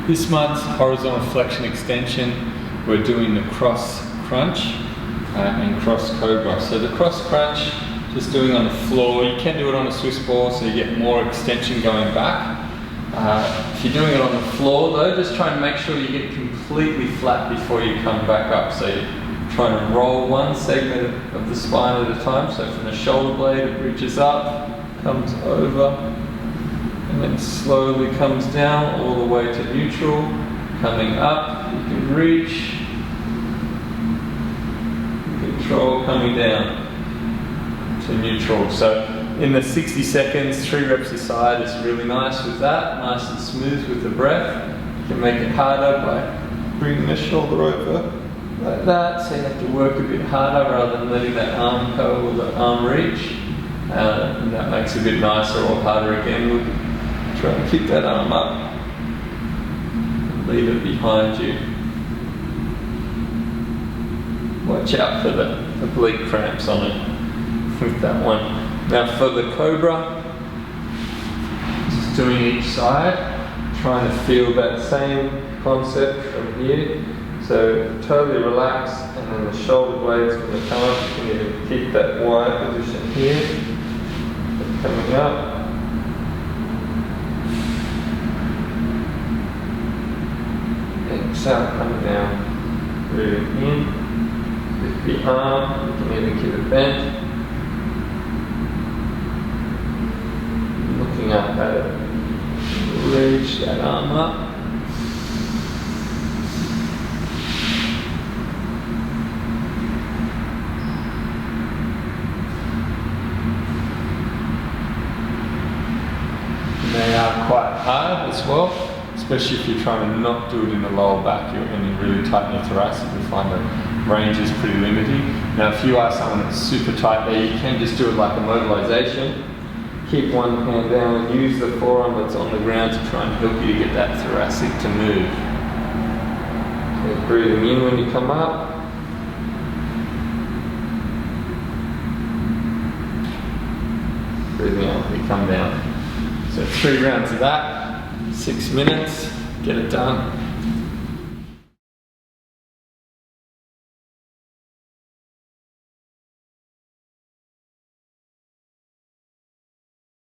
This month's horizontal flexion extension, we're doing the cross crunch and cross cobra. So the cross crunch, just doing on the floor. You can do it on a Swiss ball so you get more extension going back. If you're doing it on the floor though, just try and make sure you get completely flat before you come back up. So you're trying to roll one segment of the spine at a time. So from the shoulder blade, it reaches up, comes over, and then slowly comes down all the way to neutral. Coming up, you can reach, control, coming down to neutral. So in the 60 seconds, 3 reps a side is really nice with that, nice and smooth with the breath. You can make it harder by bringing the shoulder over like that, so you have to work a bit harder rather than letting that arm go or the arm reach. And that makes it a bit nicer or harder again. We'll try and keep that arm up and leave it behind you. Watch out for the oblique cramps on it with that one. Now for the Cobra, just doing each side, trying to feel that same concept from here. So totally relax, and then the shoulder blade's going to come up. You can even keep that wide position here. Coming up. Exhale, coming down. Breathing in. Lift the arm, you can even keep it bent. Looking up at it. Reach that arm up. They are quite hard as well, especially if you're trying to not do it in the lower back and you really tighten your thoracic. You find the range is pretty limited. Now if you are someone that's super tight there, you can just do it like a mobilization. Keep one hand down and use the forearm that's on the ground to try and help you to get that thoracic to move. So breathing in when you come up. Breathing out when you come down. So 3 rounds of that, 6 minutes, get it done.